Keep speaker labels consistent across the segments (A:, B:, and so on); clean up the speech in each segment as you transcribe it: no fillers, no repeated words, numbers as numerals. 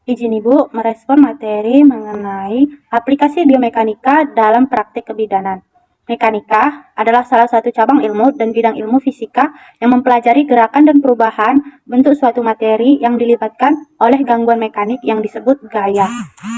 A: Izin Ibu merespon materi mengenai aplikasi biomekanika dalam praktik kebidanan. Mekanika adalah salah satu cabang ilmu dan bidang ilmu fisika yang mempelajari gerakan dan perubahan bentuk suatu materi yang dilibatkan oleh gangguan mekanik yang disebut gaya.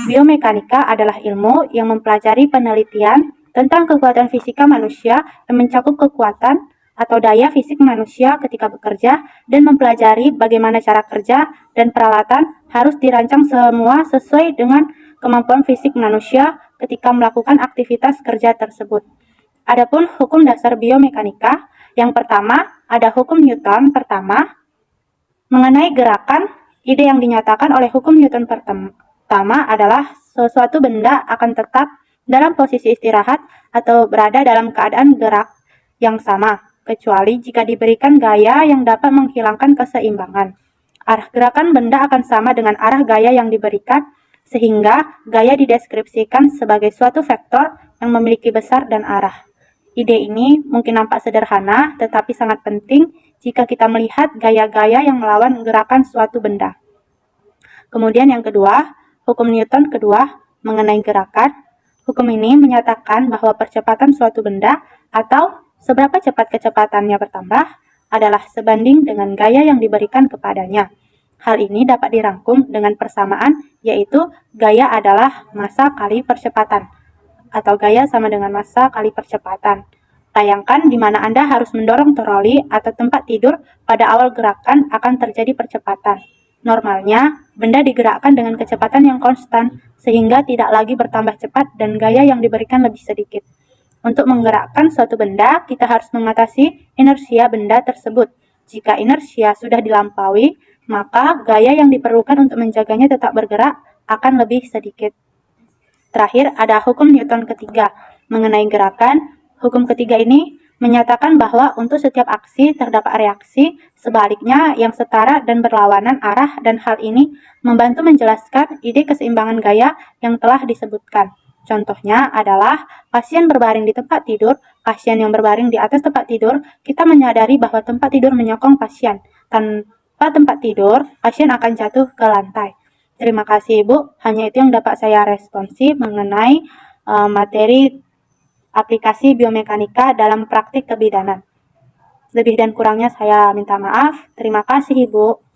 A: Biomekanika adalah ilmu yang mempelajari penelitian tentang kekuatan fisika manusia yang mencakup kekuatan atau daya fisik manusia ketika bekerja dan mempelajari bagaimana cara kerja dan peralatan harus dirancang semua sesuai dengan kemampuan fisik manusia ketika melakukan aktivitas kerja tersebut. Adapun hukum dasar biomekanika, yang pertama ada hukum Newton pertama mengenai gerakan. Ide yang dinyatakan oleh hukum Newton pertama adalah sesuatu benda akan tetap dalam posisi istirahat atau berada dalam keadaan gerak yang sama, kecuali jika diberikan gaya yang dapat menghilangkan keseimbangan. Arah gerakan benda akan sama dengan arah gaya yang diberikan, sehingga gaya dideskripsikan sebagai suatu vektor yang memiliki besar dan arah. Ide ini mungkin nampak sederhana, tetapi sangat penting jika kita melihat gaya-gaya yang melawan gerakan suatu benda. Kemudian yang kedua, hukum Newton kedua mengenai gerakan. Hukum ini menyatakan bahwa percepatan suatu benda atau seberapa cepat kecepatannya bertambah adalah sebanding dengan gaya yang diberikan kepadanya. Hal ini dapat dirangkum dengan persamaan, yaitu gaya adalah massa kali percepatan, atau gaya sama dengan massa kali percepatan. Bayangkan di mana Anda harus mendorong troli atau tempat tidur pada awal gerakan akan terjadi percepatan. Normalnya, benda digerakkan dengan kecepatan yang konstan, sehingga tidak lagi bertambah cepat dan gaya yang diberikan lebih sedikit. Untuk menggerakkan suatu benda, kita harus mengatasi inersia benda tersebut. Jika inersia sudah dilampaui, maka gaya yang diperlukan untuk menjaganya tetap bergerak akan lebih sedikit. Terakhir, ada hukum Newton ketiga mengenai gerakan. Hukum ketiga ini menyatakan bahwa untuk setiap aksi terdapat reaksi sebaliknya yang setara dan berlawanan arah, dan hal ini membantu menjelaskan ide keseimbangan gaya yang telah disebutkan. Contohnya adalah pasien berbaring di tempat tidur, pasien yang berbaring di atas tempat tidur, kita menyadari bahwa tempat tidur menyokong pasien. Tanpa tempat tidur, pasien akan jatuh ke lantai. Terima kasih Ibu, hanya itu yang dapat saya responsif mengenai materi aplikasi biomekanika dalam praktik kebidanan. Lebih dan kurangnya saya minta maaf. Terima kasih Ibu.